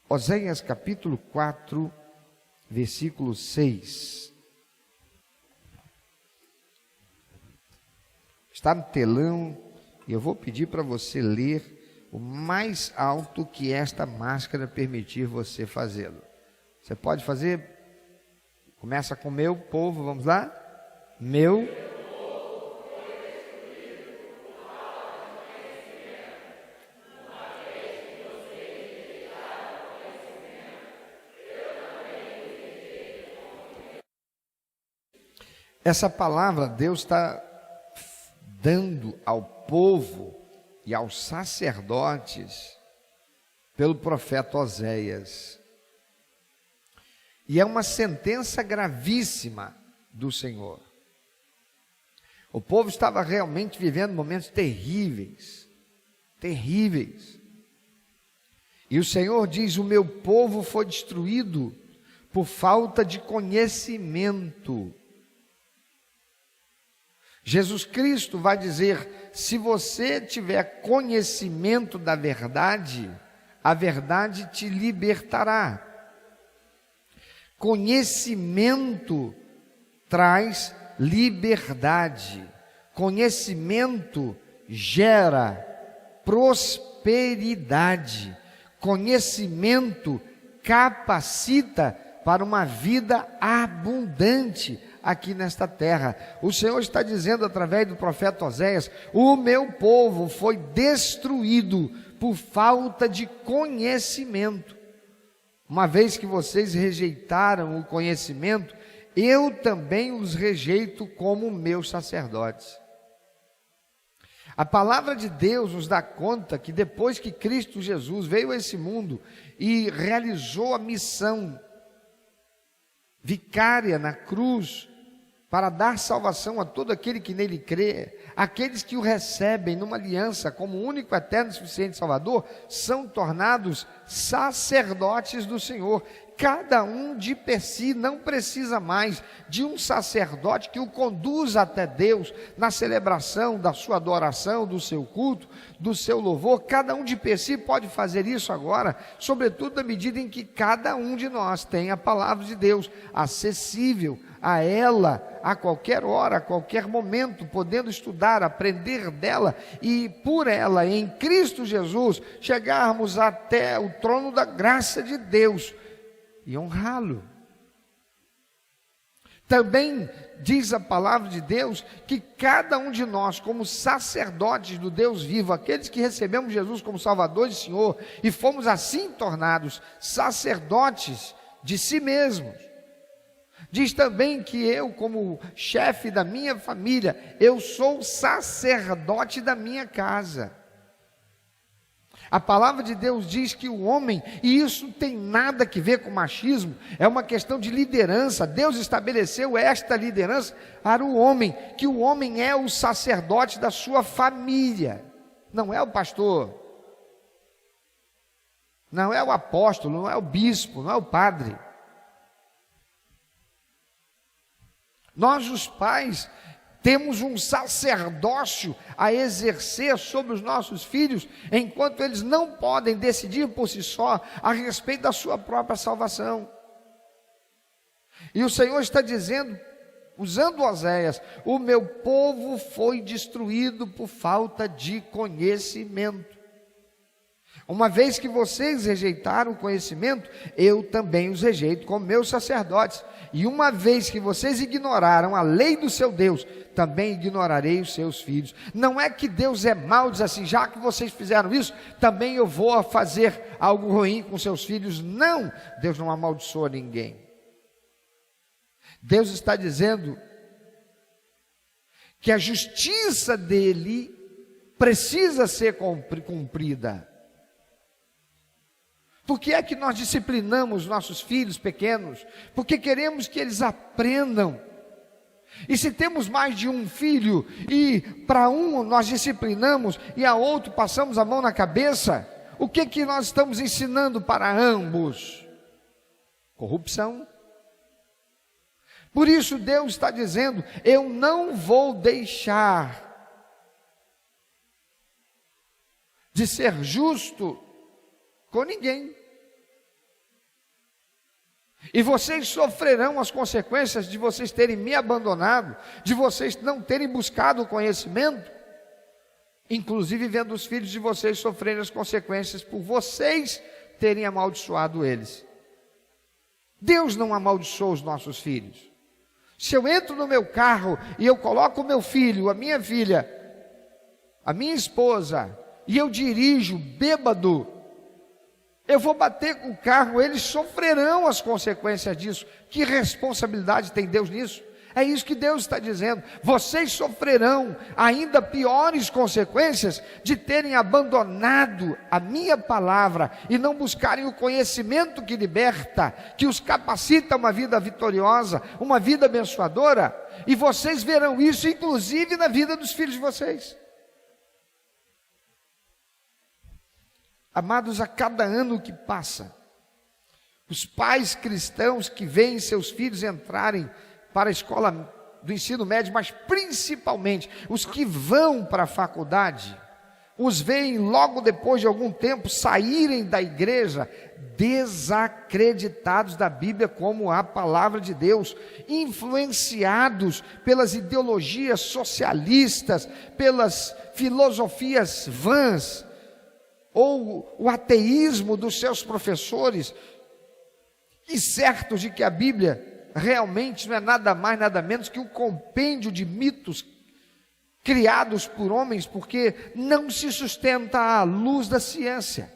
Oséias capítulo 4, versículo 6. Está no telão e eu vou pedir para você ler o mais alto que esta máscara permitir você fazê-lo. Você pode fazer? Começa com meu povo, vamos lá? Meu Essa palavra Deus está dando ao povo e aos sacerdotes pelo profeta Oséias. E é uma sentença gravíssima do Senhor. O povo estava realmente vivendo momentos terríveis, terríveis. E o Senhor diz: o meu povo foi destruído por falta de conhecimento. Jesus Cristo vai dizer: se você tiver conhecimento da verdade, a verdade te libertará. Conhecimento traz liberdade. Conhecimento gera prosperidade. Conhecimento capacita para uma vida abundante aqui nesta terra. O Senhor está dizendo através do profeta Oséias: o meu povo foi destruído por falta de conhecimento. Uma vez que vocês rejeitaram o conhecimento, eu também os rejeito como meus sacerdotes. A palavra de Deus nos dá conta que depois que Cristo Jesus veio a esse mundo e realizou a missão vicária na cruz, para dar salvação a todo aquele que nele crê, aqueles que o recebem numa aliança como único, eterno e suficiente Salvador, são tornados sacerdotes do Senhor. Cada um de per si não precisa mais de um sacerdote que o conduza até Deus na celebração da sua adoração, do seu culto, do seu louvor. Cada um de per si pode fazer isso agora, sobretudo na medida em que cada um de nós tem a palavra de Deus acessível a ela, a qualquer hora, a qualquer momento, podendo estudar, aprender dela e por ela, em Cristo Jesus, chegarmos até o trono da graça de Deus e honrá-lo. Também diz a palavra de Deus que cada um de nós, como sacerdotes do Deus vivo, aqueles que recebemos Jesus como Salvador e Senhor e fomos assim tornados sacerdotes de si mesmos. Diz também que eu, como chefe da minha família, eu sou sacerdote da minha casa. A palavra de Deus diz que o homem, e isso tem nada a ver com machismo, é uma questão de liderança. Deus estabeleceu esta liderança para o homem, que o homem é o sacerdote da sua família, não é o pastor, não é o apóstolo, não é o bispo, não é o padre. Nós, os pais, temos um sacerdócio a exercer sobre os nossos filhos, enquanto eles não podem decidir por si só a respeito da sua própria salvação. E o Senhor está dizendo, usando Oséias: o meu povo foi destruído por falta de conhecimento. Uma vez que vocês rejeitaram o conhecimento, eu também os rejeito como meus sacerdotes. E uma vez que vocês ignoraram a lei do seu Deus, também ignorarei os seus filhos. Não é que Deus é mau, diz assim: já que vocês fizeram isso, também eu vou fazer algo ruim com seus filhos. Não, Deus não amaldiçoa ninguém. Deus está dizendo que a justiça dele precisa ser cumprida. Por que é que nós disciplinamos nossos filhos pequenos? Porque queremos que eles aprendam. E se temos mais de um filho, e para um nós disciplinamos, e a outro passamos a mão na cabeça, o que que nós estamos ensinando para ambos? Corrupção. Por isso Deus está dizendo: eu não vou deixar de ser justo com ninguém. E vocês sofrerão as consequências de vocês terem me abandonado, de vocês não terem buscado o conhecimento, inclusive vendo os filhos de vocês sofrerem as consequências por vocês terem amaldiçoado eles. Deus não amaldiçoa os nossos filhos. Se eu entro no meu carro e eu coloco o meu filho, a minha filha, a minha esposa, e eu dirijo bêbado, eu vou bater com o carro, eles sofrerão as consequências disso. Que responsabilidade tem Deus nisso? É isso que Deus está dizendo. Vocês sofrerão ainda piores consequências de terem abandonado a minha palavra e não buscarem o conhecimento que liberta, que os capacita a uma vida vitoriosa, uma vida abençoadora. E vocês verão isso inclusive na vida dos filhos de vocês. Amados, a cada ano que passa, os pais cristãos que veem seus filhos entrarem para a escola do ensino médio, mas principalmente os que vão para a faculdade, os veem logo depois de algum tempo saírem da igreja desacreditados da Bíblia como a palavra de Deus, influenciados pelas ideologias socialistas, pelas filosofias vãs, ou o ateísmo dos seus professores, e certos de que a Bíblia realmente não é nada mais, nada menos que um compêndio de mitos criados por homens, porque não se sustenta à luz da ciência.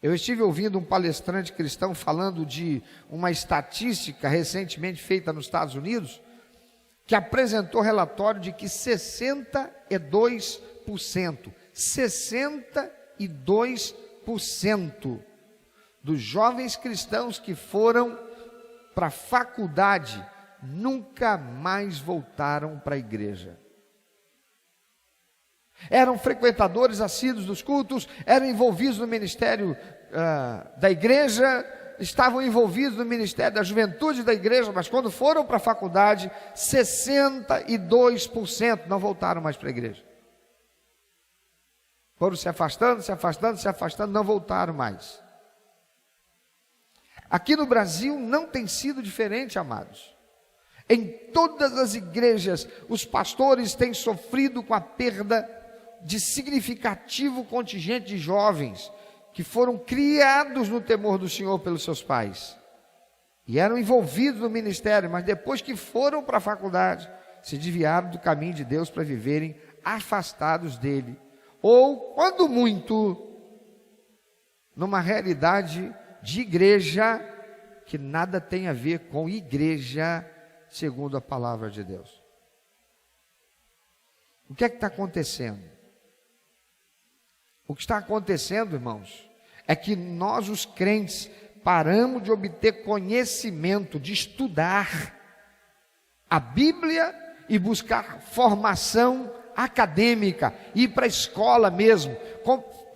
Eu estive ouvindo um palestrante cristão falando de uma estatística recentemente feita nos Estados Unidos, que apresentou relatório de que 62% dos jovens cristãos que foram para a faculdade nunca mais voltaram para a igreja. Eram frequentadores assíduos dos cultos, eram envolvidos no ministério da igreja, estavam envolvidos no ministério da juventude da igreja, mas quando foram para a faculdade, 62% não voltaram mais para a igreja. Foram se afastando, não voltaram mais. Aqui no Brasil não tem sido diferente, amados. Em todas as igrejas, os pastores têm sofrido com a perda de significativo contingente de jovens que foram criados no temor do Senhor pelos seus pais e eram envolvidos no ministério, mas depois que foram para a faculdade, se desviaram do caminho de Deus para viverem afastados dele, ou, quando muito, numa realidade de igreja que nada tem a ver com igreja segundo a palavra de Deus. O que é que está acontecendo? O que está acontecendo, irmãos, é que nós, os crentes, paramos de obter conhecimento, de estudar a Bíblia e buscar formação acadêmica, ir para a escola mesmo,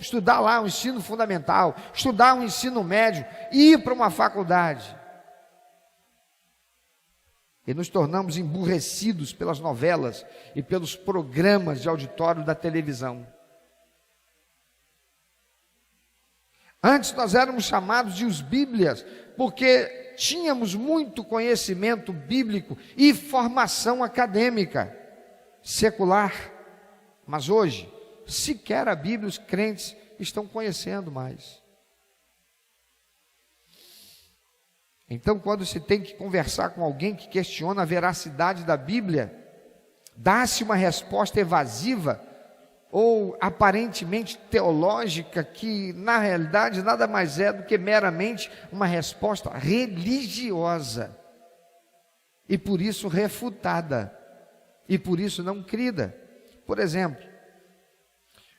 estudar lá o ensino fundamental, estudar o ensino médio, ir para uma faculdade. E nos tornamos emburrecidos pelas novelas e pelos programas de auditório da televisão. Antes nós éramos chamados de os bíblias, porque tínhamos muito conhecimento bíblico e formação acadêmica secular, mas hoje sequer a Bíblia os crentes estão conhecendo mais. Então, quando se tem que conversar com alguém que questiona a veracidade da Bíblia, dá-se uma resposta evasiva ou aparentemente teológica, que na realidade nada mais é do que meramente uma resposta religiosa, e por isso refutada, e por isso não crida. Por exemplo,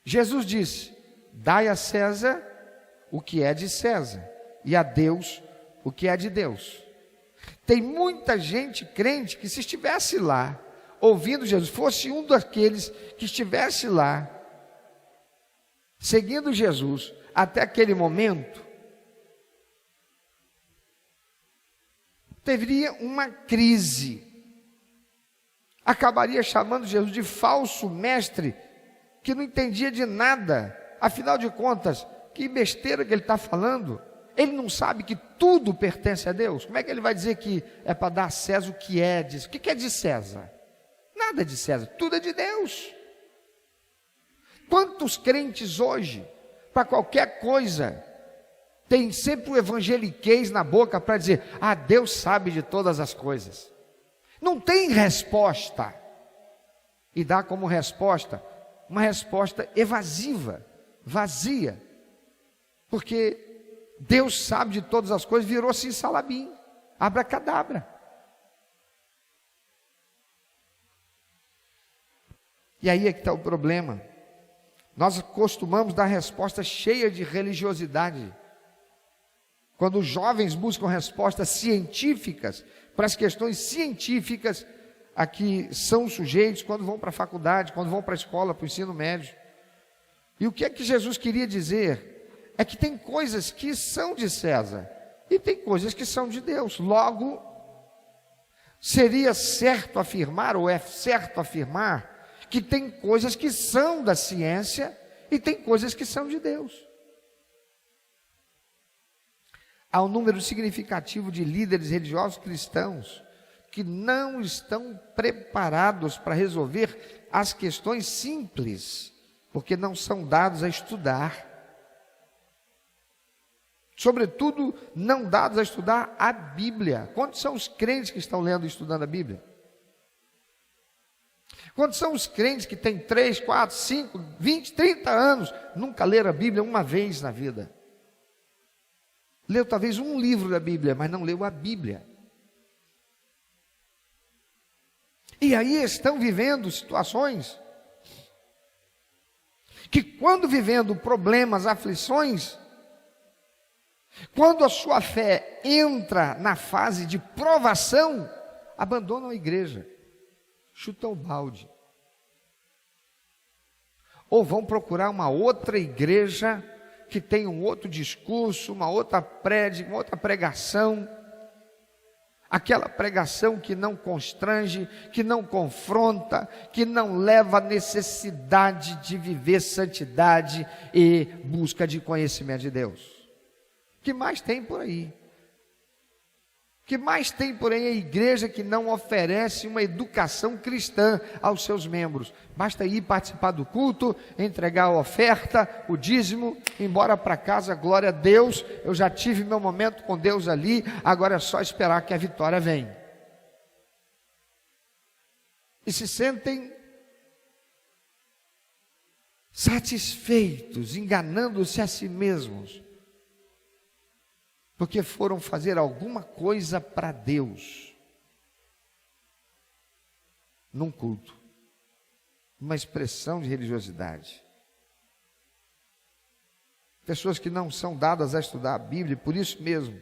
Jesus disse: dai a César o que é de César, e a Deus o que é de Deus. Tem muita gente crente que, se estivesse lá ouvindo Jesus, fosse um daqueles que estivesse lá seguindo Jesus até aquele momento, teria uma crise, acabaria chamando Jesus de falso mestre, que não entendia de nada. Afinal de contas, que besteira que ele está falando. Ele não sabe que tudo pertence a Deus? Como é que ele vai dizer que é para dar a César o que é de... O que é de César? Nada é de César, tudo é de Deus. Quantos crentes hoje, para qualquer coisa, tem sempre o evangeliquez na boca para dizer, Deus sabe de todas as coisas. Não tem resposta. E dá como resposta, uma resposta evasiva, vazia. Porque Deus sabe de todas as coisas, virou assim salabim, abracadabra. E aí é que está o problema. Nós costumamos dar resposta cheia de religiosidade. Quando os jovens buscam respostas científicas para as questões científicas a que são sujeitos quando vão para a faculdade, quando vão para a escola, para o ensino médio. E o que é que Jesus queria dizer? É que tem coisas que são de César e tem coisas que são de Deus. Logo, seria certo afirmar, ou é certo afirmar, que tem coisas que são da ciência e tem coisas que são de Deus. Há um número significativo de líderes religiosos cristãos que não estão preparados para resolver as questões simples, porque não são dados a estudar. Sobretudo, não dados a estudar a Bíblia. Quantos são os crentes que estão lendo e estudando a Bíblia? Quantos são os crentes que têm 3, 4, 5, 20, 30 anos, nunca leram a Bíblia uma vez na vida? Leu talvez um livro da Bíblia, mas não leu a Bíblia. E aí estão vivendo situações que, quando vivendo problemas, aflições, quando a sua fé entra na fase de provação, abandonam a igreja, chutam o balde, ou vão procurar uma outra igreja que tem um outro discurso, uma outra prédica, uma outra pregação, aquela pregação que não constrange, que não confronta, que não leva à necessidade de viver santidade e busca de conhecimento de Deus. O que mais tem por aí? O que mais tem por aí é a igreja que não oferece uma educação cristã aos seus membros. Basta ir participar do culto, entregar a oferta, o dízimo, ir embora para casa, glória a Deus, eu já tive meu momento com Deus ali, agora é só esperar que a vitória venha. E se sentem satisfeitos, enganando-se a si mesmos, porque foram fazer alguma coisa para Deus, num culto, uma expressão de religiosidade. Pessoas que não são dadas a estudar a Bíblia, por isso mesmo,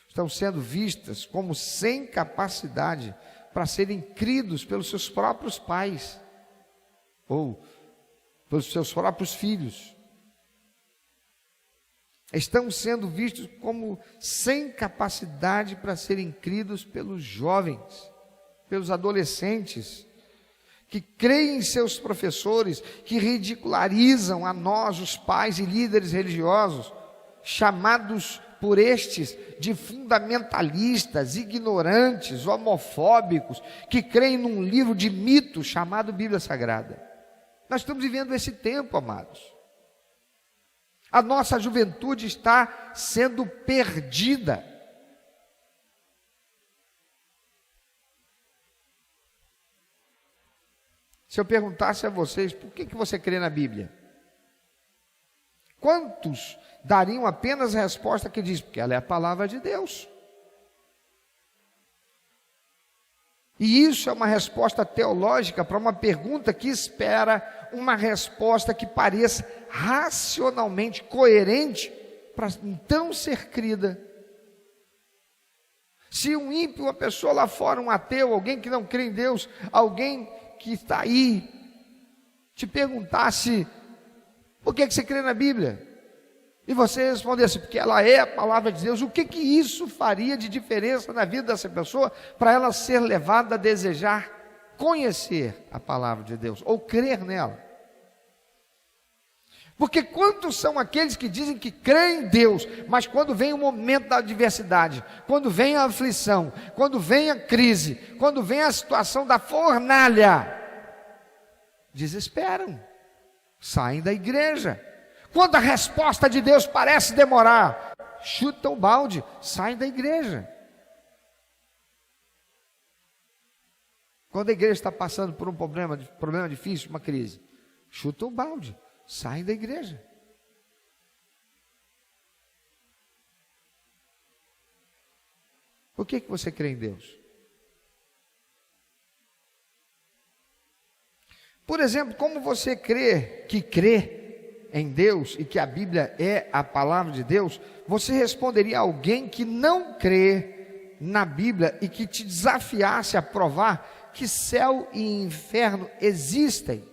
estão sendo vistas como sem capacidade para serem cridos pelos seus próprios pais, ou pelos seus próprios filhos. Estão sendo vistos como sem capacidade para serem cridos pelos jovens, pelos adolescentes, que creem em seus professores, que ridicularizam a nós, os pais e líderes religiosos, chamados por estes de fundamentalistas, ignorantes, homofóbicos, que creem num livro de mitos chamado Bíblia Sagrada. Nós estamos vivendo esse tempo, amados. A nossa juventude está sendo perdida. Se eu perguntasse a vocês, por que você crê na Bíblia? Quantos dariam apenas a resposta que diz, porque ela é a palavra de Deus? E isso é uma resposta teológica para uma pergunta que espera uma resposta que pareça racionalmente coerente para então ser crida. Se um ímpio, uma pessoa lá fora, um ateu, alguém que não crê em Deus, alguém que está aí, te perguntasse, por que você crê na Bíblia? E você respondesse, porque ela é a palavra de Deus, o que isso faria de diferença na vida dessa pessoa, para ela ser levada a desejar conhecer a palavra de Deus, ou crer nela? Porque quantos são aqueles que dizem que creem em Deus, mas quando vem o momento da adversidade, quando vem a aflição, quando vem a crise, quando vem a situação da fornalha, desesperam, saem da igreja. Quando a resposta de Deus parece demorar, chutam o balde, saem da igreja. Quando a igreja está passando por um problema difícil, uma crise, chutam o balde, saem da igreja. Por que você crê em Deus? Por exemplo, como você crê em Deus e que a Bíblia é a palavra de Deus, você responderia a alguém que não crê na Bíblia e que te desafiasse a provar que céu e inferno existem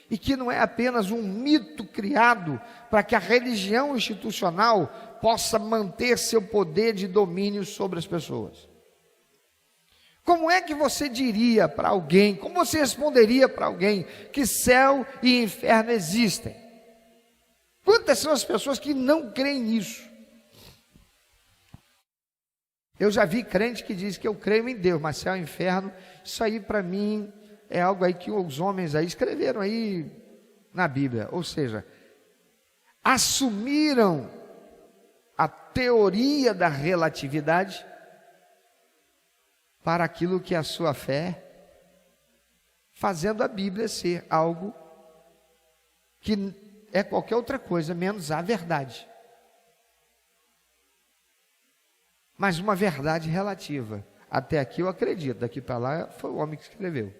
e que não é apenas um mito criado para que a religião institucional possa manter seu poder de domínio sobre as pessoas? Como é que você diria para alguém, como você responderia para alguém que céu e inferno existem? Quantas são as pessoas que não creem nisso? Eu já vi crente que diz que eu creio em Deus, mas céu e inferno, isso aí para mim é algo aí que os homens aí escreveram aí na Bíblia. Ou seja, assumiram a teoria da relatividade para aquilo que é a sua fé, fazendo a Bíblia ser algo que é qualquer outra coisa, menos a verdade. Mas uma verdade relativa. Até aqui eu acredito, daqui para lá foi o homem que escreveu.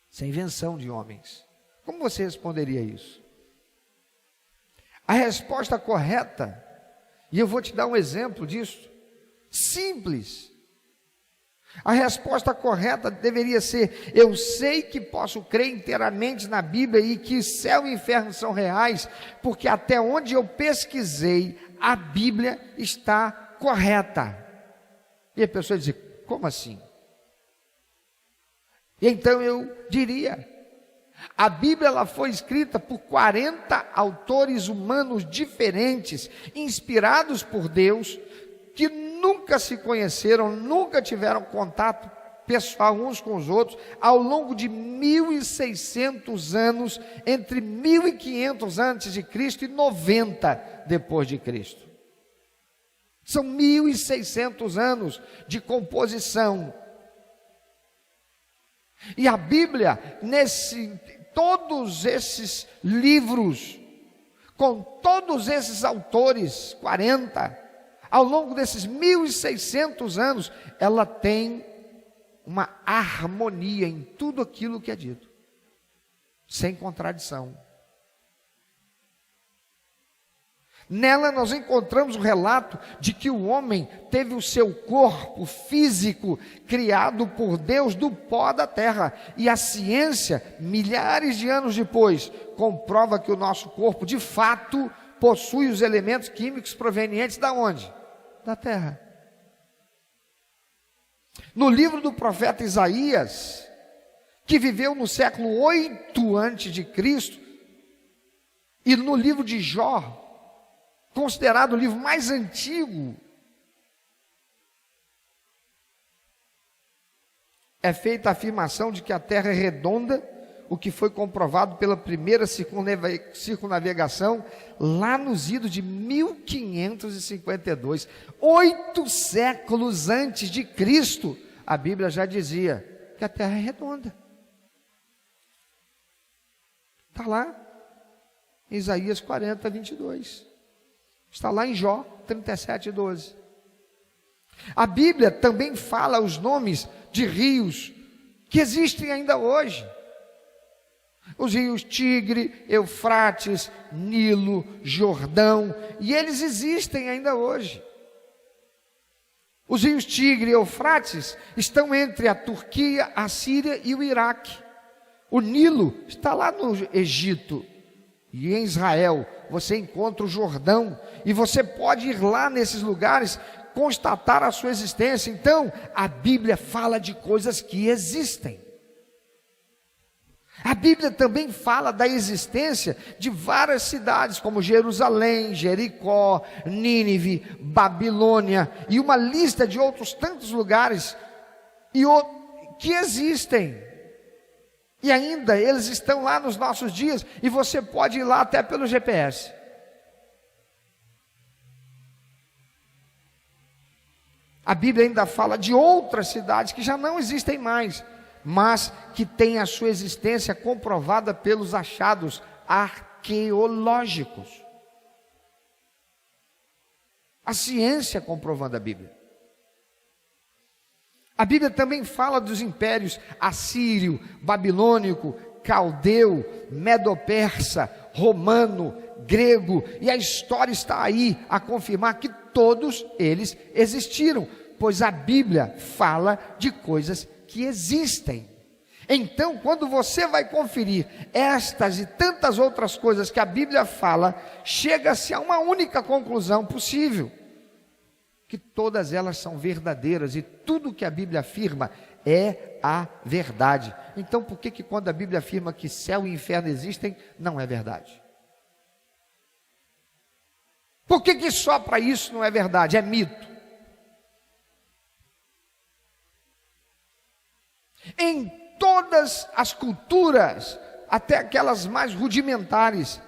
Isso é invenção de homens. Como você responderia isso? A resposta correta, e eu vou te dar um exemplo disso, simples. A resposta correta deveria ser: eu sei que posso crer inteiramente na Bíblia e que céu e inferno são reais, porque até onde eu pesquisei, a Bíblia está correta. E a pessoa diz: como assim? E então eu diria: a Bíblia ela foi escrita por 40 autores humanos diferentes, inspirados por Deus, que nunca se conheceram, nunca tiveram contato pessoal uns com os outros, ao longo de 1.600 anos, entre 1.500 antes de Cristo e 90 depois de Cristo. São 1.600 anos de composição. E a Bíblia, todos esses livros, com todos esses autores, 40, ao longo desses 1.600 anos, ela tem uma harmonia em tudo aquilo que é dito, sem contradição. Nela nós encontramos o relato de que o homem teve o seu corpo físico criado por Deus do pó da terra, e a ciência, milhares de anos depois, comprova que o nosso corpo de fato possui os elementos químicos provenientes da onde? Da terra. No livro do profeta Isaías, que viveu no século 8 antes de Cristo, e no livro de Jó, considerado o livro mais antigo, é feita a afirmação de que a terra é redonda, o que foi comprovado pela primeira circunnavegação lá nos idos de 1552, 8 séculos antes de Cristo. A Bíblia já dizia que a terra é redonda. Está lá em Isaías 40, 22. Está lá em Jó 37, 12. A Bíblia também fala os nomes de rios que existem ainda hoje. Os rios Tigre, Eufrates, Nilo, Jordão, e eles existem ainda hoje. Os rios Tigre e Eufrates estão entre a Turquia, a Síria e o Iraque. O Nilo está lá no Egito. E em Israel você encontra o Jordão, e você pode ir lá nesses lugares constatar a sua existência. Então, a Bíblia fala de coisas que existem. A Bíblia também fala da existência de várias cidades, como Jerusalém, Jericó, Nínive, Babilônia, e uma lista de outros tantos lugares que existem. E ainda eles estão lá nos nossos dias, e você pode ir lá até pelo GPS. A Bíblia ainda fala de outras cidades que já não existem mais, mas que têm a sua existência comprovada pelos achados arqueológicos. A ciência comprovando a Bíblia. A Bíblia também fala dos impérios assírio, babilônico, caldeu, medo-persa, romano, grego, e a história está aí a confirmar que todos eles existiram, pois a Bíblia fala de coisas que existem. Então, quando você vai conferir estas e tantas outras coisas que a Bíblia fala, chega-se a uma única conclusão possível: que todas elas são verdadeiras, e tudo que a Bíblia afirma é a verdade. Então, por que quando a Bíblia afirma que céu e inferno existem, não é verdade? Por que só para isso não é verdade? É mito. Em todas as culturas, até aquelas mais rudimentares,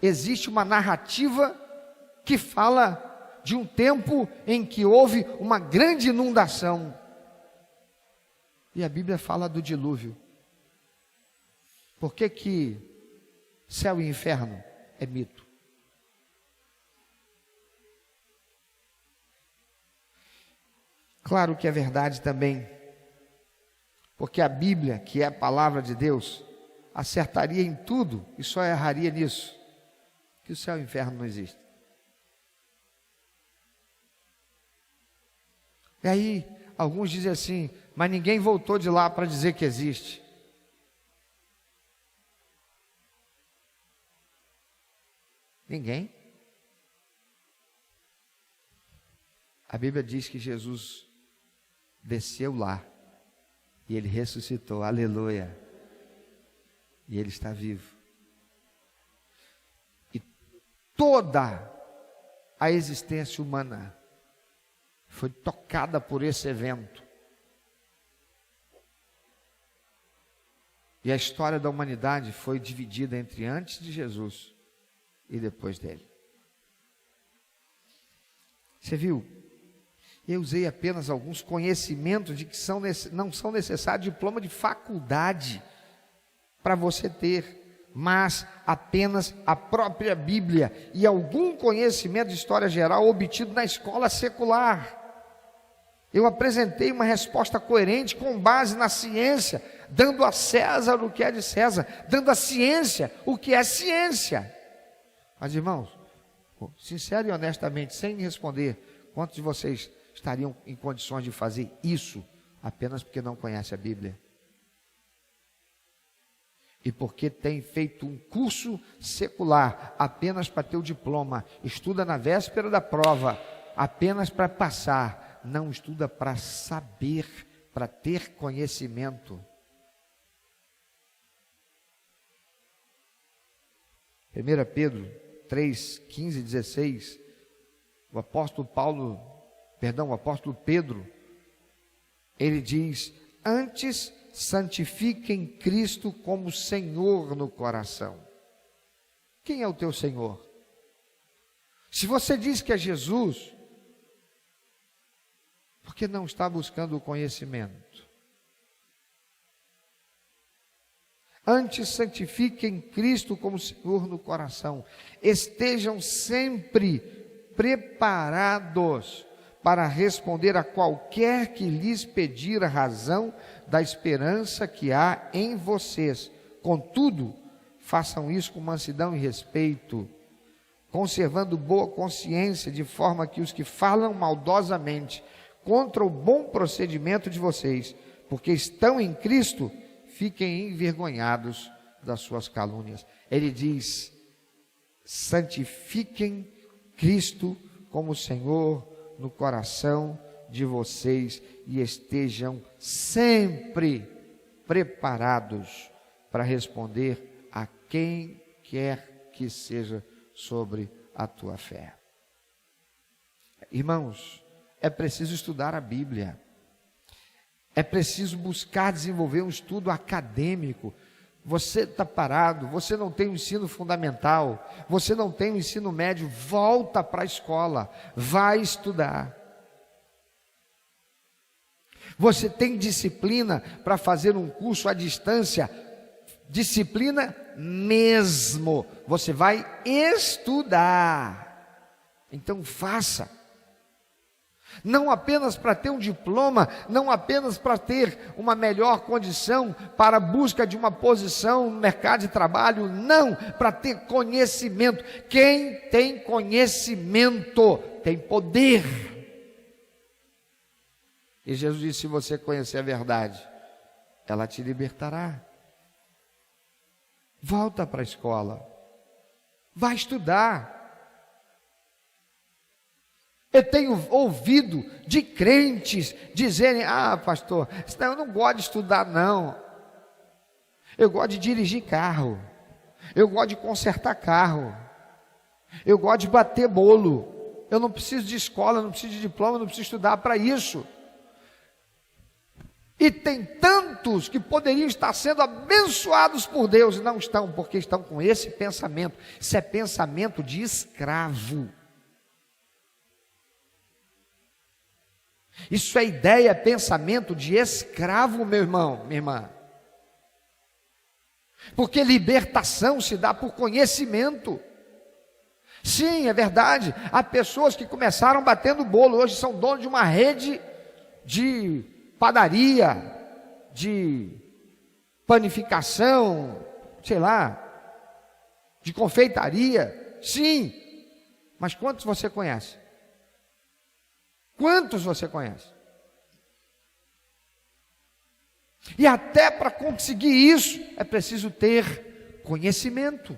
existe uma narrativa que fala de um tempo em que houve uma grande inundação. E a Bíblia fala do dilúvio. Por que céu e inferno é mito? Claro que é verdade também, porque a Bíblia, que é a palavra de Deus, acertaria em tudo e só erraria nisso, que o céu e o inferno não existem. E aí, alguns dizem assim, mas ninguém voltou de lá para dizer que existe. Ninguém. A Bíblia diz que Jesus desceu lá e ele ressuscitou, aleluia, e ele está vivo. E toda a existência humana foi tocada por esse evento. E a história da humanidade foi dividida entre antes de Jesus e depois dele. Você viu? Eu usei apenas alguns conhecimentos de que não são necessários diploma de faculdade para você ter, mas apenas a própria Bíblia e algum conhecimento de história geral obtido na escola secular. Eu apresentei uma resposta coerente com base na ciência, dando a César o que é de César, dando à ciência o que é ciência. Mas, irmãos, sincero e honestamente, sem me responder, quantos de vocês estariam em condições de fazer isso apenas porque não conhece a Bíblia? E porque tem feito um curso secular apenas para ter o diploma, estuda na véspera da prova apenas para passar, não estuda para saber, para ter conhecimento. 1 Pedro 3, 15 e 16, o apóstolo Pedro, ele diz: antes santifiquem Cristo como Senhor no coração. Quem é o teu Senhor? Se você diz que é Jesus, por que não está buscando o conhecimento? Antes santifiquem Cristo como Senhor no coração. Estejam sempre preparados para responder a qualquer que lhes pedir a razão da esperança que há em vocês. Contudo, façam isso com mansidão e respeito, conservando boa consciência, de forma que os que falam maldosamente contra o bom procedimento de vocês, porque estão em Cristo, fiquem envergonhados das suas calúnias. Ele diz: santifiquem Cristo como Senhor no coração de vocês e estejam sempre preparados para responder a quem quer que seja sobre a tua fé. Irmãos, é preciso estudar a Bíblia. É preciso buscar desenvolver um estudo acadêmico. Você está parado, você não tem o ensino fundamental, você não tem o ensino médio, volta para a escola, vai estudar. Você tem disciplina para fazer um curso à distância, disciplina mesmo, você vai estudar. Então faça. Não apenas para ter um diploma, não apenas para ter uma melhor condição para a busca de uma posição no mercado de trabalho, não, para ter conhecimento. Quem tem conhecimento tem poder. E Jesus disse: se você conhecer a verdade, ela te libertará. Volta para a escola, vai estudar. Eu tenho ouvido de crentes dizerem: ah, pastor, eu não gosto de estudar não, eu gosto de dirigir carro, eu gosto de consertar carro, eu gosto de bater bolo, eu não preciso de escola, não preciso de diploma, não preciso estudar para isso. E tem tantos que poderiam estar sendo abençoados por Deus e não estão, porque estão com esse pensamento. Isso é pensamento de escravo. Isso é ideia, pensamento de escravo, meu irmão, minha irmã. Porque libertação se dá por conhecimento. Sim, é verdade. Há pessoas que começaram batendo bolo, hoje são donos de uma rede de padaria, de panificação, sei lá, de confeitaria. Sim, mas quantos você conhece? Quantos você conhece? E até para conseguir isso, é preciso ter conhecimento.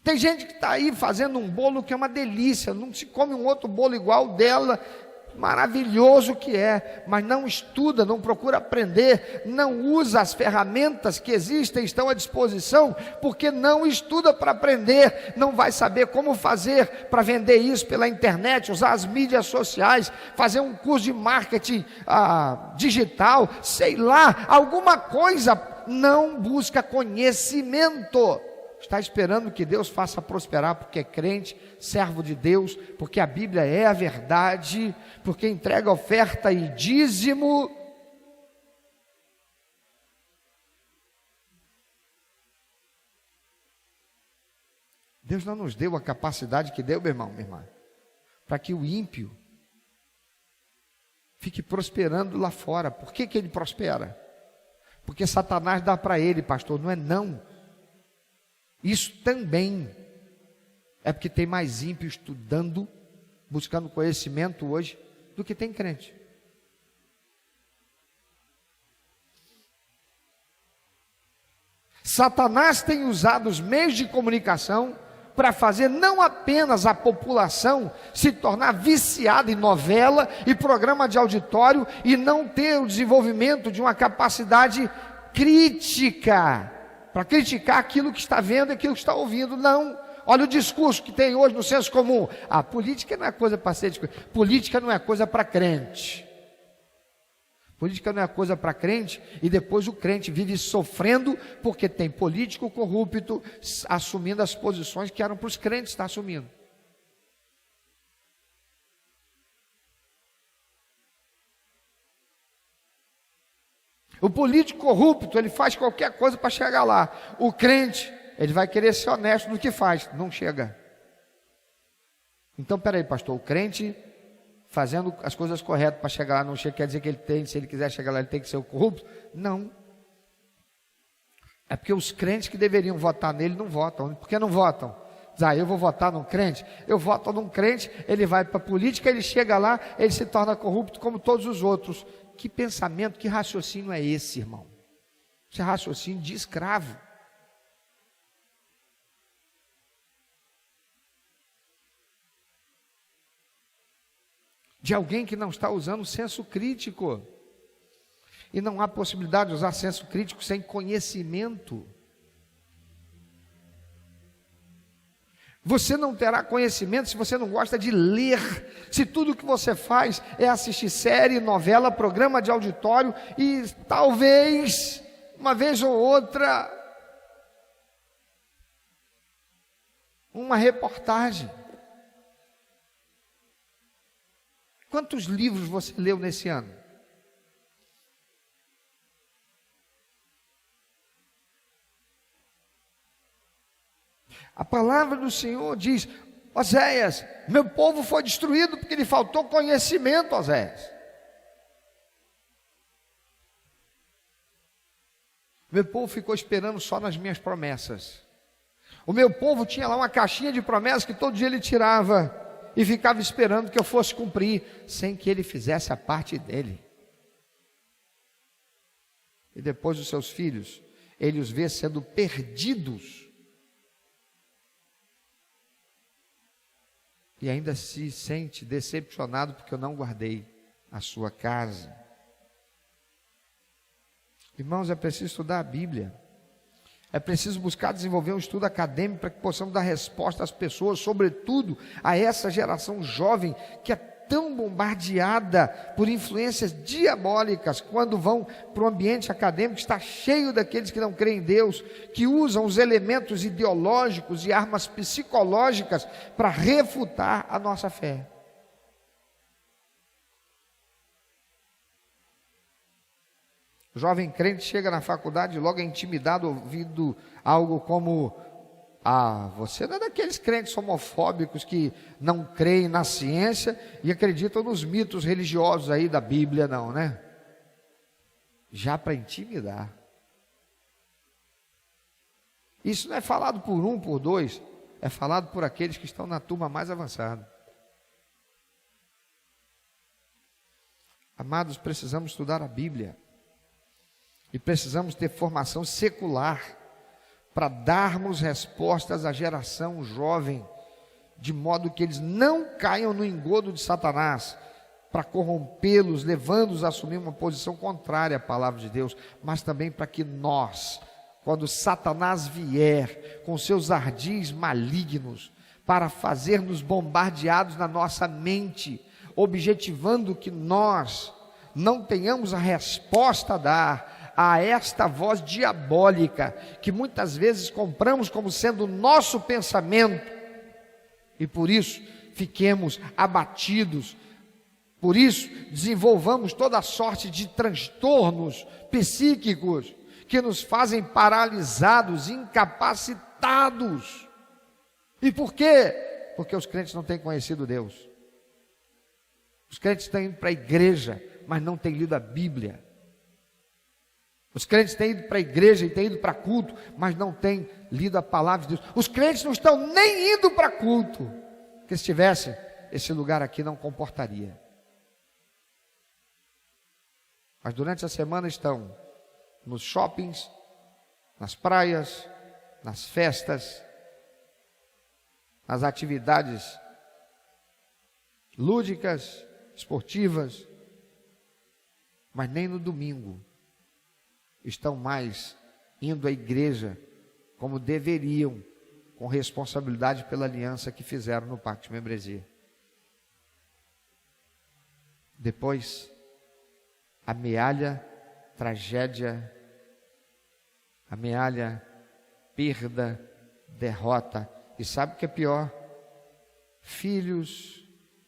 Tem gente que está aí fazendo um bolo que é uma delícia, não se come um outro bolo igual dela, maravilhoso que é, mas não estuda, não procura aprender, não usa as ferramentas que existem, estão à disposição, porque não estuda para aprender, não vai saber como fazer para vender isso pela internet, usar as mídias sociais, fazer um curso de marketing digital, sei lá, alguma coisa, não busca conhecimento. Está esperando que Deus faça prosperar porque é crente, servo de Deus, porque a Bíblia é a verdade, porque entrega oferta e dízimo. Deus não nos deu a capacidade que deu, meu irmão, minha irmã, para que o ímpio fique prosperando lá fora. Por que ele prospera? Porque Satanás dá para ele, pastor, não é não. Isso também é porque tem mais ímpio estudando, buscando conhecimento hoje, do que tem crente. Satanás tem usado os meios de comunicação para fazer não apenas a população se tornar viciada em novela e programa de auditório e não ter o desenvolvimento de uma capacidade crítica, para criticar aquilo que está vendo e aquilo que está ouvindo. Não, olha o discurso que tem hoje no senso comum: a política não é coisa para ser discutida, política não é coisa para crente, política não é coisa para crente, e depois o crente vive sofrendo porque tem político corrupto assumindo as posições que eram para os crentes estar assumindo. O político corrupto, ele faz qualquer coisa para chegar lá. O crente, ele vai querer ser honesto no que faz, não chega. Então, peraí, pastor, o crente fazendo as coisas corretas para chegar lá, não chega, quer dizer que ele tem, se ele quiser chegar lá, ele tem que ser o corrupto? Não. É porque os crentes que deveriam votar nele não votam. Por que não votam? Eu vou votar num crente? Eu voto num crente, ele vai para a política, ele chega lá, ele se torna corrupto como todos os outros. Que pensamento, que raciocínio é esse, irmão? Esse é raciocínio de escravo. De alguém que não está usando o senso crítico. E não há possibilidade de usar senso crítico sem conhecimento. Você não terá conhecimento se você não gosta de ler, se tudo que você faz é assistir série, novela, programa de auditório e talvez, uma vez ou outra, uma reportagem. Quantos livros você leu nesse ano? A palavra do Senhor diz: Oséias, meu povo foi destruído porque lhe faltou conhecimento, Oséias. Meu povo ficou esperando só nas minhas promessas. O meu povo tinha lá uma caixinha de promessas que todo dia ele tirava e ficava esperando que eu fosse cumprir, sem que ele fizesse a parte dele. E depois os seus filhos, ele os vê sendo perdidos. E ainda se sente decepcionado porque eu não guardei a sua casa. Irmãos, é preciso estudar a Bíblia. É preciso buscar desenvolver um estudo acadêmico para que possamos dar resposta às pessoas, sobretudo a essa geração jovem que é tão bombardeada por influências diabólicas quando vão para o ambiente acadêmico, está cheio daqueles que não creem em Deus, que usam os elementos ideológicos e armas psicológicas para refutar a nossa fé. O jovem crente chega na faculdade e logo é intimidado ouvindo algo como: você não é daqueles crentes homofóbicos que não creem na ciência e acreditam nos mitos religiosos aí da Bíblia, não, né? Já para intimidar. Isso não é falado por um, por dois, é falado por aqueles que estão na turma mais avançada. Amados, precisamos estudar a Bíblia. E precisamos ter formação secular para darmos respostas à geração jovem, de modo que eles não caiam no engodo de Satanás, para corrompê-los, levando-os a assumir uma posição contrária à palavra de Deus, mas também para que nós, quando Satanás vier com seus ardis malignos, para fazer-nos bombardeados na nossa mente, objetivando que nós não tenhamos a resposta a dar a esta voz diabólica, que muitas vezes compramos como sendo o nosso pensamento, e por isso fiquemos abatidos, por isso desenvolvamos toda sorte de transtornos psíquicos, que nos fazem paralisados, incapacitados. E por quê? Porque os crentes não têm conhecido Deus. Os crentes estão indo para a igreja, mas não têm lido a Bíblia. Os crentes têm ido para a igreja e têm ido para culto, mas não têm lido a palavra de Deus. Os crentes não estão nem indo para culto, porque se tivesse, esse lugar aqui não comportaria. Mas durante a semana estão nos shoppings, nas praias, nas festas, nas atividades lúdicas, esportivas, mas nem no domingo estão mais indo à igreja como deveriam, com responsabilidade pela aliança que fizeram no pacto de membresia. Depois, amealha tragédia, amealha perda, derrota. E sabe o que é pior? Filhos,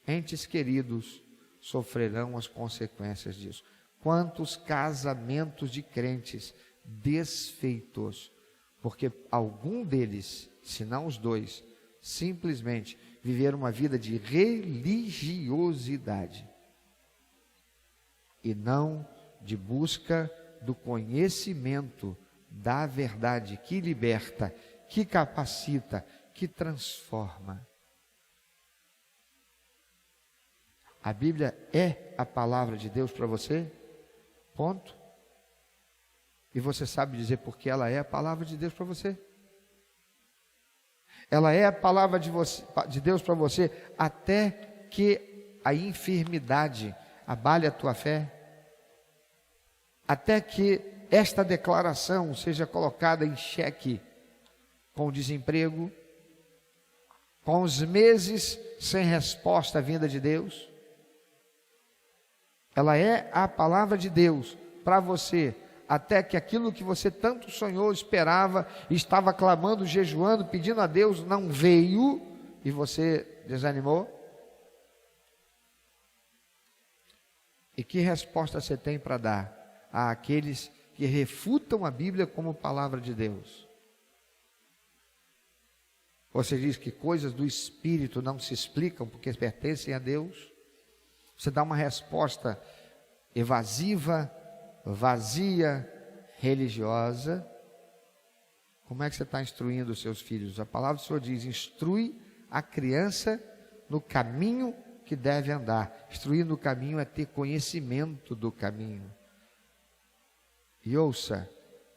entes queridos, sofrerão as consequências disso. Quantos casamentos de crentes desfeitos, porque algum deles, se não os dois, simplesmente viveram uma vida de religiosidade e não de busca do conhecimento da verdade que liberta, que capacita, que transforma. A Bíblia é a palavra de Deus para você? Ponto. E você sabe dizer porque ela é a palavra de Deus para você? Ela é a palavra de Deus para você até que a enfermidade abale a tua fé, até que esta declaração seja colocada em xeque, com o desemprego, com os meses sem resposta vinda de Deus. Ela é a palavra de Deus para você, até que aquilo que você tanto sonhou, esperava, estava clamando, jejuando, pedindo a Deus, não veio, e você desanimou? E que resposta você tem para dar àqueles que refutam a Bíblia como palavra de Deus? Você diz que coisas do Espírito não se explicam porque pertencem a Deus? Você dá uma resposta evasiva, vazia, religiosa. Como é que você está instruindo os seus filhos? A palavra do Senhor diz: instrui a criança no caminho que deve andar. Instruir no caminho é ter conhecimento do caminho. E ouça,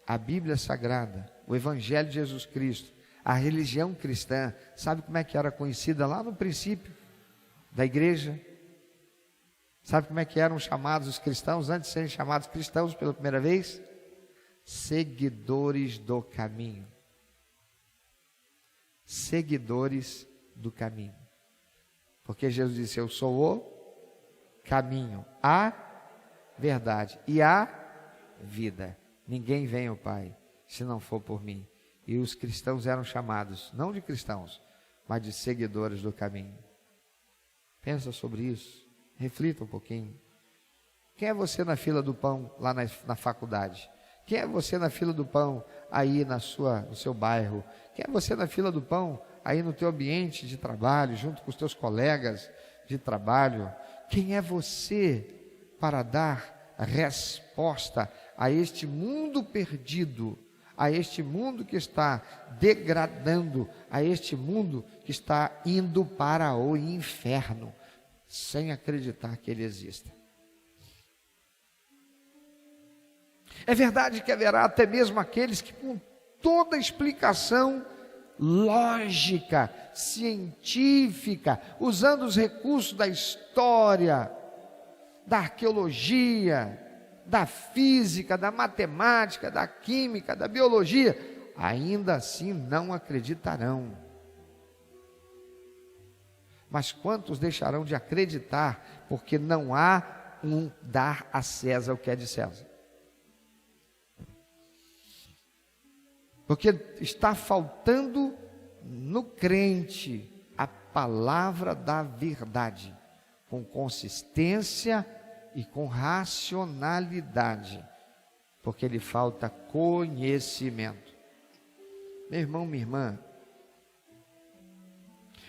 a Bíblia Sagrada, o Evangelho de Jesus Cristo, a religião cristã, sabe como é que era conhecida lá no princípio da igreja? Sabe como é que eram chamados os cristãos, antes de serem chamados cristãos pela primeira vez? Seguidores do caminho. Seguidores do caminho. Porque Jesus disse: eu sou o caminho, a verdade e a vida. Ninguém vem ao Pai se não for por mim. E os cristãos eram chamados, não de cristãos, mas de seguidores do caminho. Pensa sobre isso, reflita um pouquinho. Quem é você na fila do pão lá na faculdade? Quem é você na fila do pão aí no seu bairro? Quem é você na fila do pão aí no teu ambiente de trabalho, junto com os teus colegas de trabalho? Quem é você para dar resposta a este mundo perdido, a este mundo que está degradando, a este mundo que está indo para o inferno, sem acreditar que ele exista? É verdade que haverá até mesmo aqueles que, com toda explicação lógica, científica, usando os recursos da história, da arqueologia, da física, da matemática, da química, da biologia, ainda assim não acreditarão. Mas quantos deixarão de acreditar, porque não há um dar a César o que é de César? Porque está faltando no crente a palavra da verdade, com consistência e com racionalidade, porque lhe falta conhecimento. Meu irmão, minha irmã,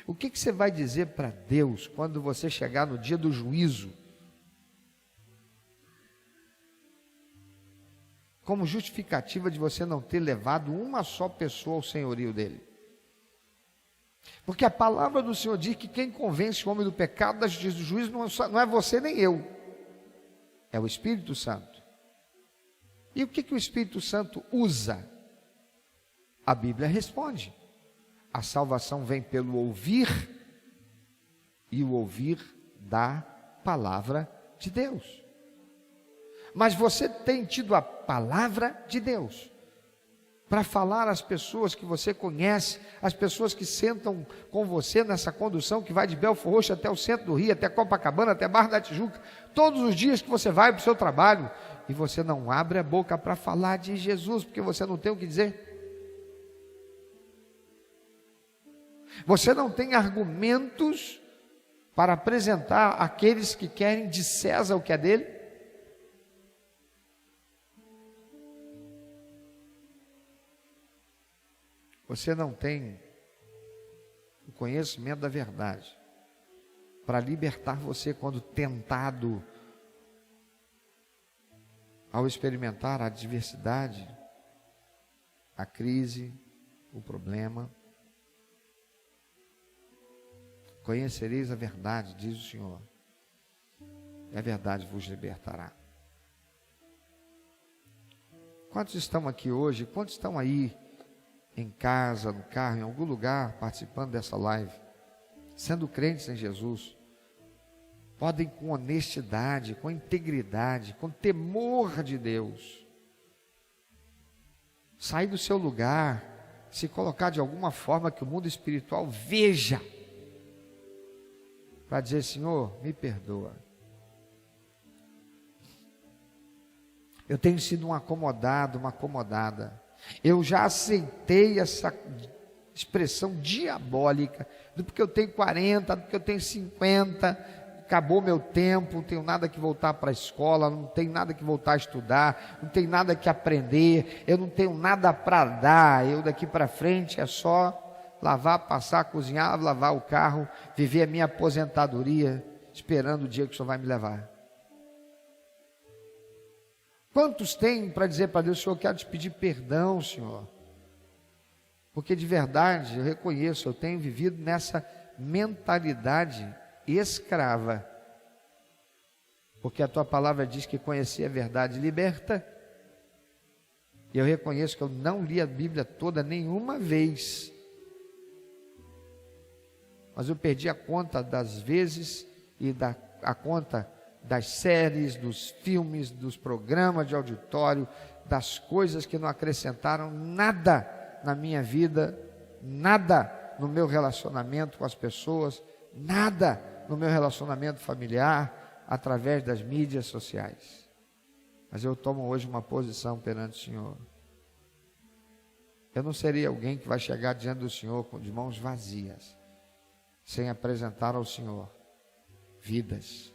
o que você vai dizer para Deus quando você chegar no dia do juízo, como justificativa de você não ter levado uma só pessoa ao senhorio dele? Porque a palavra do Senhor diz que quem convence o homem do pecado, da justiça, do juízo, não é você nem eu, é o Espírito Santo. E o que o Espírito Santo usa? A Bíblia responde: a salvação vem pelo ouvir, e o ouvir da palavra de Deus. Mas você tem tido a palavra de Deus para falar às pessoas que você conhece, as pessoas que sentam com você nessa condução que vai de Belfor Roxo até o centro do Rio, até Copacabana, até Barra da Tijuca, todos os dias que você vai para o seu trabalho, e você não abre a boca para falar de Jesus, porque você não tem o que dizer? Você não tem argumentos para apresentar àqueles que querem de César o que é dele? Você não tem o conhecimento da verdade para libertar você quando tentado ao experimentar a adversidade, a crise, o problema. Conhecereis a verdade, diz o Senhor, e a verdade vos libertará. Quantos estão aqui hoje? Quantos estão aí em casa, no carro, em algum lugar, participando dessa live, sendo crentes em Jesus, podem com honestidade, com integridade, com temor de Deus, sair do seu lugar, se colocar de alguma forma que o mundo espiritual veja, para dizer: Senhor, me perdoa. Eu tenho sido um acomodado, uma acomodada. Eu já aceitei essa expressão diabólica, do porque eu tenho 40, do porque eu tenho 50, acabou meu tempo, não tenho nada que voltar para a escola, não tenho nada que voltar a estudar, não tenho nada que aprender, eu não tenho nada para dar, eu daqui para frente é só lavar, passar, cozinhar, lavar o carro, viver a minha aposentadoria, esperando o dia que o Senhor vai me levar. Quantos têm para dizer para Deus: Senhor, eu quero te pedir perdão, Senhor, porque de verdade eu reconheço, eu tenho vivido nessa mentalidade escrava, porque a tua palavra diz que conhecer a verdade liberta, e eu reconheço que eu não li a Bíblia toda nenhuma vez, mas eu perdi a conta das vezes e a conta das séries, dos filmes, dos programas de auditório, das coisas que não acrescentaram nada na minha vida, nada no meu relacionamento com as pessoas, nada no meu relacionamento familiar, através das mídias sociais. Mas eu tomo hoje uma posição perante o Senhor. Eu não serei alguém que vai chegar diante do Senhor com de mãos vazias, sem apresentar ao Senhor vidas.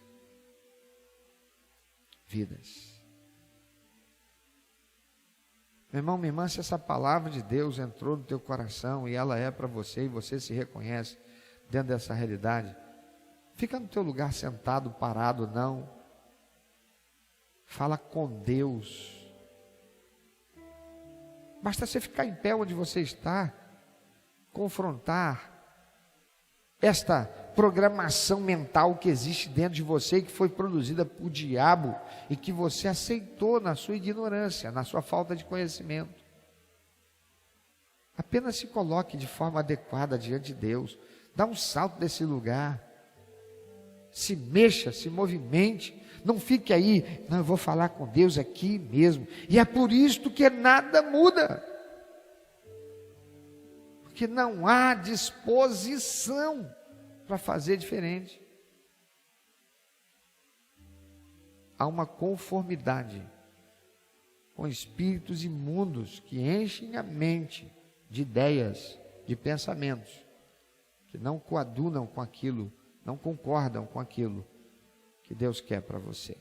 Meu irmão, minha irmã, se essa palavra de Deus entrou no teu coração e ela é para você, e você se reconhece dentro dessa realidade, fica no teu lugar sentado, parado, não. Fala com Deus. Basta você ficar em pé onde você está, confrontar esta programação mental que existe dentro de você e que foi produzida por diabo e que você aceitou na sua ignorância, na sua falta de conhecimento. Apenas se coloque de forma adequada diante de Deus, dá um salto desse lugar, se mexa, se movimente, não fique aí: não, eu vou falar com Deus aqui mesmo, e é por isso que nada muda, porque não há disposição para fazer diferente. Há uma conformidade com espíritos imundos que enchem a mente de ideias, de pensamentos, que não coadunam com aquilo, não concordam com aquilo que Deus quer para você.